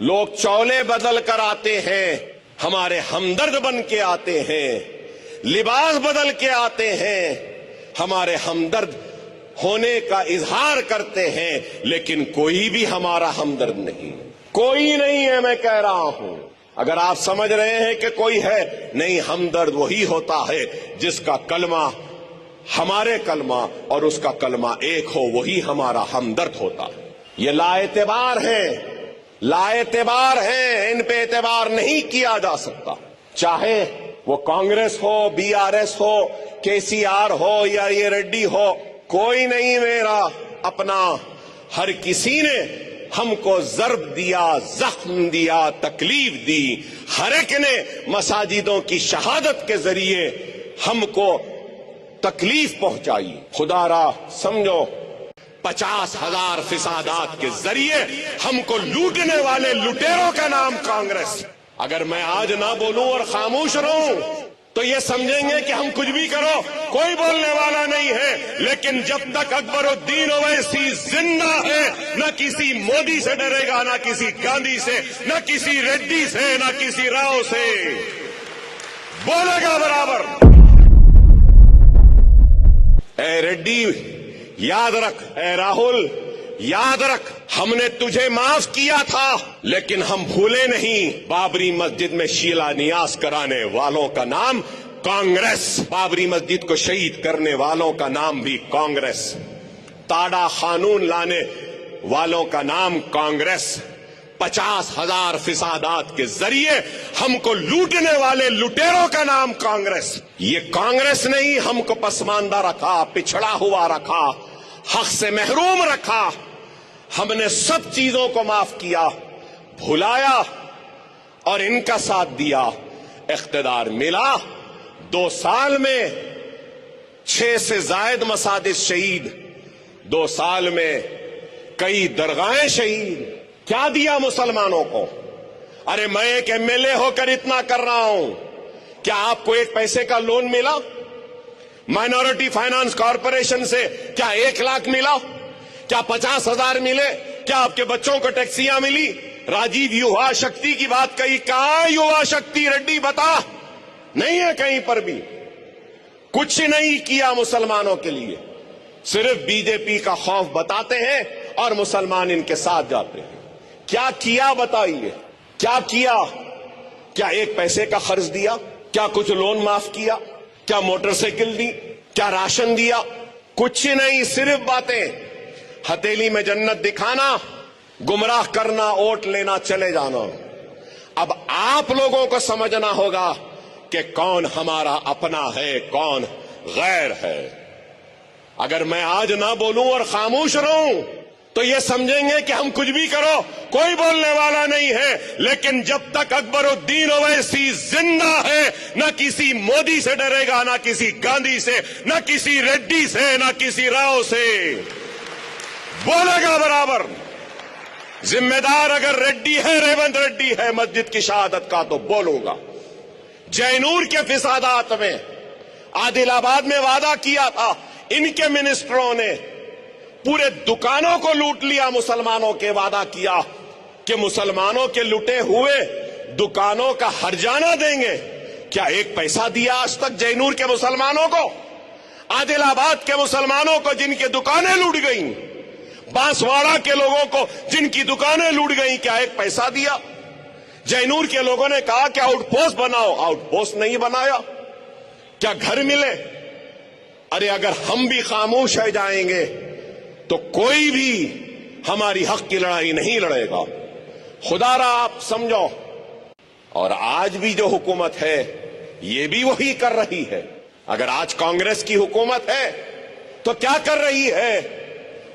लोग चौले बदल कर आते हैं, हमारे हमदर्द बन के आते हैं, लिबास बदल के आते हैं, हमारे हमदर्द होने का इजहार करते हैं, लेकिन कोई भी हमारा हमदर्द नहीं, कोई नहीं है। मैं कह रहा हूं, अगर आप समझ रहे हैं कि कोई है, नहीं, हमदर्द वही होता है जिसका कलमा हमारे कलमा और उसका कलमा एक हो, वही हमारा हमदर्द होता है। ये लाएतबार है, लाएतबार है, इन पे एतबार नहीं किया जा सकता। चाहे वो कांग्रेस हो, बीआरएस हो, केसीआर हो या ये रेड्डी हो, कोई नहीं मेरा अपना। हर किसी ने हमको ज़र्ब दिया, जख्म दिया, तकलीफ दी। हर एक ने मसाजिदों की शहादत के जरिए हमको तकलीफ पहुंचाई। खुदारा समझो, 50,000 फिसादात के जरिए हमको लूटने वाले लुटेरों का नाम कांग्रेस। अगर मैं आज ना बोलूं और खामोश रहूं तो ये समझेंगे कि हम कुछ भी करो, कोई बोलने वाला नहीं है। लेकिन जब तक अकबरुद्दीन ओवैसी जिंदा है, न किसी मोदी से डरेगा, न किसी गांधी से, न किसी रेड्डी से, न किसी राव से, बोलेगा बराबर। ए रेड्डी याद रख, ए राहुल याद रख, हमने तुझे माफ किया था, लेकिन हम भूले नहीं बाबरी मस्जिद में शिलान्यास कराने वालों का नाम कांग्रेस, बाबरी मस्जिद को शहीद करने वालों का नाम भी कांग्रेस, ताड़ा कानून लाने वालों का नाम कांग्रेस, 50,000 फिसादात के जरिए हमको लूटने वाले लुटेरों का नाम कांग्रेस। ये कांग्रेस ने ही हमको पसमानदा रखा, पिछड़ा हुआ रखा, हक से महरूम रखा। हमने सब चीजों को माफ किया, भुलाया और इनका साथ दिया। इख्तिदार मिला, 2 साल में 6 से जायद मसाजिद शहीद, 2 साल में कई दरगाहें शहीद। क्या दिया मुसलमानों को? अरे मैं एक एमएलए होकर इतना कर रहा हूं, क्या आपको एक पैसे का लोन मिला? माइनॉरिटी फाइनेंस कॉरपोरेशन से क्या 1 लाख मिला? क्या 50,000 मिले? क्या आपके बच्चों को टैक्सियां मिली? राजीव युवा शक्ति की बात कही, कहां युवा शक्ति? रेड्डी बता, नहीं है कहीं पर भी। कुछ नहीं किया मुसलमानों के लिए, सिर्फ बीजेपी का खौफ बताते हैं और मुसलमान इनके साथ जाते हैं। क्या किया बताइए, क्या किया? क्या 1 पैसे का खर्च दिया? क्या कुछ लोन माफ किया? क्या मोटरसाइकिल दी? क्या राशन दिया? कुछ नहीं, सिर्फ बातें। हथेली में जन्नत दिखाना, गुमराह करना, वोट लेना, चले जाना। अब आप लोगों को समझना होगा कि कौन हमारा अपना है, कौन गैर है। अगर मैं आज ना बोलूं और खामोश रहूं तो ये समझेंगे कि हम कुछ भी करो, कोई बोलने वाला नहीं है। लेकिन जब तक अकबरुद्दीन ओवैसी जिंदा है, न किसी मोदी से डरेगा, न किसी गांधी से, न किसी रेड्डी से, न किसी राव से, बोलेगा बराबर। जिम्मेदार अगर रेड्डी है, रेवंत रेड्डी है मस्जिद की शहादत का, तो बोलूंगा। जयनूर के फिसादात में आदिलाबाद में वादा किया था, इनके मिनिस्टरों ने पूरे दुकानों को लूट लिया। मुसलमानों के वादा किया कि मुसलमानों के लुटे हुए दुकानों का हर्जाना देंगे। क्या 1 पैसा दिया आज तक जयनूर के मुसलमानों को? आदिलाबाद के मुसलमानों को जिनकी दुकानें लूट गई, बांसवाड़ा के लोगों को जिनकी दुकानें लूट गई, क्या 1 पैसा दिया? जयनूर के लोगों ने कहा कि आउटपोस्ट बनाओ, आउटपोस्ट नहीं बनाया। क्या घर मिले? अरे अगर हम भी खामोश रह जाएंगे तो कोई भी हमारी हक की लड़ाई नहीं लड़ेगा। खुदारा आप समझो। और आज भी जो हुकूमत है ये भी वही कर रही है। अगर आज कांग्रेस की हुकूमत है तो क्या कर रही है?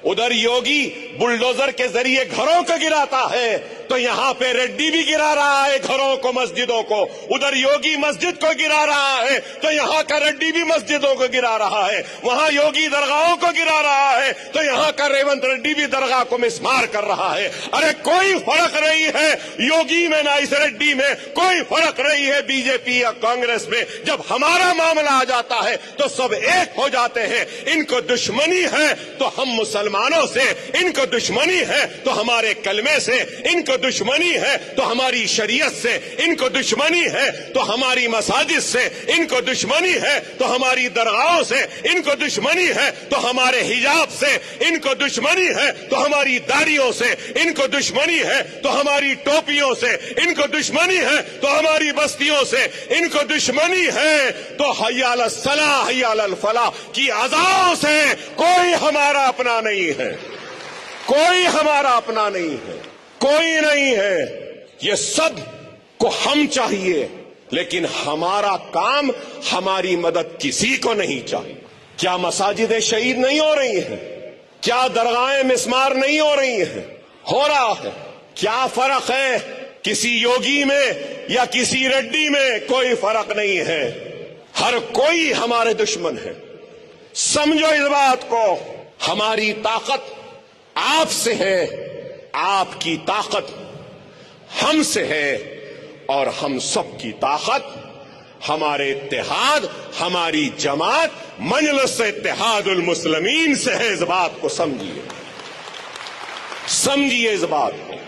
उधर योगी बुलडोजर के जरिए घरों को गिराता है, तो यहां पे रेड्डी भी गिरा रहा है घरों को, मस्जिदों को। उधर योगी मस्जिद को गिरा रहा है, तो यहां का रेड्डी भी मस्जिदों को गिरा रहा है। वहां योगी दरगाहों को गिरा रहा है, तो यहां का रेवंत रेड्डी भी दरगाह को मिसमार कर रहा है। अरे कोई फर्क नहीं है योगी में, ना इस रेड्डी में, कोई फर्क नहीं है बीजेपी या कांग्रेस में। जब हमारा मामला आ जाता है तो सब एक हो जाते हैं। इनको दुश्मनी है तो हम मुसलमानों से, इनको दुश्मनी है तो हमारे कलमे से, इनको इनको दुश्मनी है तो हमारी शरीयत से, इनको दुश्मनी है तो हमारी मसाजिद से, इनको दुश्मनी है तो हमारी दरगाहों से, इनको दुश्मनी है तो हमारे हिजाब से, इनको दुश्मनी है तो हमारी दाढ़ियों से, इनको दुश्मनी है तो हमारी टोपियों से, इनको दुश्मनी है तो हमारी बस्तियों से, इनको दुश्मनी है तो हय्या अल सलाह हय्या अल फलाह की अज़ाओं से। कोई हमारा अपना नहीं है, कोई हमारा अपना नहीं है, कोई नहीं है। ये सब को हम चाहिए, लेकिन हमारा काम, हमारी मदद किसी को नहीं चाहिए। क्या मसाजिदें शहीद नहीं हो रही हैं? क्या दरगाहें मिस्मार नहीं हो रही हैं? हो रहा है। क्या फर्क है किसी योगी में या किसी रेड्डी में? कोई फर्क नहीं है। हर कोई हमारे दुश्मन है। समझो इस बात को। हमारी ताकत आपसे है, आपकी ताकत हमसे है, और हम सब की ताकत हमारे इत्तेहाद, हमारी जमात मजलिस इत्तेहादुल मुस्लिमीन से है। इस बात को समझिए, समझिए इस बात को।